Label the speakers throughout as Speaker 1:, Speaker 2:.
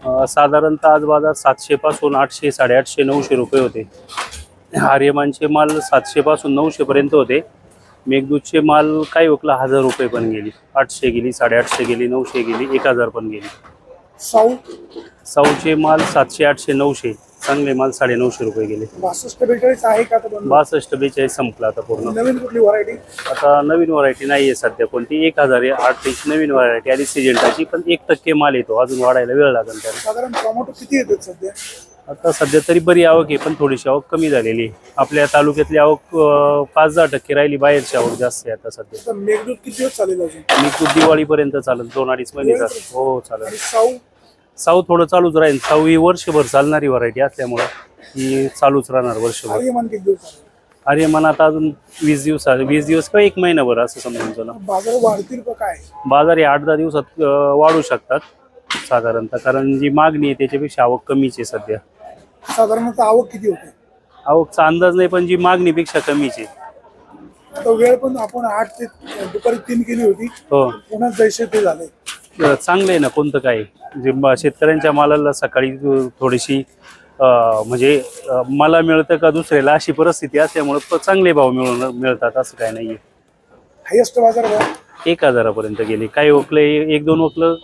Speaker 1: साधारणतः आज बाजार 700 पासून 800, 850, 900 रुपये होते. आर्यमानचे माल 700 पासून 900 पर्यंत होते. मेघदूतचे माल काही वकला 1000 रुपये पण गेली, 800 गेली, 850 गेली, 900 गेली, 1000 पण गेली. साऊचे माल 700, 800, 900, चांगले माल 950 रुपये गेले.
Speaker 2: 62-42 आहे का?
Speaker 1: 62-42 संपला आता पूर्ण.
Speaker 2: नवीन कुठली व्हरायटी?
Speaker 1: आता नवीन व्हरायटी नाहीये सध्या कोणती. 1008 नवीन व्हरायटी आली सिजंटाची, पण 1% माल येतो, अजून वाढायला वेळ लागेल त्याला.
Speaker 2: साधारण टोमॅटो किती येतात सध्या?
Speaker 1: आता सध्या तरी बरी आवक आहे, पण थोडीशी आवक कमी झालेली आहे. आपल्या तालुक्यातली आवक 5-10% राहिली, बाहेरची आवक जास्त आहे आता सध्या.
Speaker 2: मेघदूत किती दिवस चालेल अजून?
Speaker 1: मेघदूत दिवाळीपर्यंत चालेल, 2-2.5 महिने चालेल. हो चालेल.
Speaker 2: साऊ?
Speaker 1: साऊ थोडं चालूच राहील. साऊ ही वर्षभर चालणारी व्हरायटी असल्यामुळं ही चालूच राहणार वर्षभर.
Speaker 2: आर्यमान किती दिवस चालेल?
Speaker 1: आर्यमान आता अजून 20 दिवस किंवा 1 महिनाभर असं समजून चला.
Speaker 2: बाजार वाढतील का काय?
Speaker 1: बाजार हे 8-10 दिवसात वाढू शकतात साधारणतः, कारण जी मागणी आहे त्याच्यापेक्षा आवक कमीच आहे सध्या.
Speaker 2: साधारणतः आवक किती होते?
Speaker 1: आवकचा अंदाज नाही, पण जी मागणीपेक्षा कमीच आहे.
Speaker 2: आता वेळ पण आपण 8 ते दुपारी 3 केली होती.
Speaker 1: हो
Speaker 2: पुन्हा जैसे ते झाले.
Speaker 1: चांगलं आहे ना. कोणतं काय जे शेतकऱ्यांच्या मालाला सकाळी थोडीशी म्हणजे मला मिळतं का दुसऱ्याला अशी परिस्थिती असल्यामुळे चांगले भाव मिळतात असं काय नाहीये.
Speaker 2: हायेस्ट बाजार भाव
Speaker 1: 1000 पर्यंत गेले. काही ओकले 1-2 ओकलं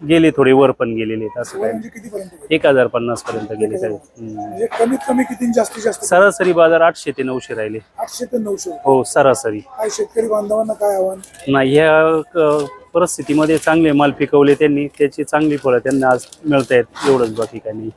Speaker 1: गेले, थोडे वर पण गेलेले आहेत असं काय.
Speaker 2: म्हणजे किती पर्यंत गेले?
Speaker 1: 1050 पर्यंत गेले काही.
Speaker 2: म्हणजे कमीत कमी किती जास्तीत जास्त?
Speaker 1: सरासरी बाजार 800 ते 900 राहिले.
Speaker 2: 800 ते 900.
Speaker 1: हो सरासरी.
Speaker 2: काय शेतकरी बांधवांना काय आव्हान?
Speaker 1: नाही, ह्या परिस्थितीमध्ये चांगले माल पिकवले त्यांनी, त्याची चांगली फळं त्यांना आज मिळत आहेत, एवढंच, बाकी काही नाही.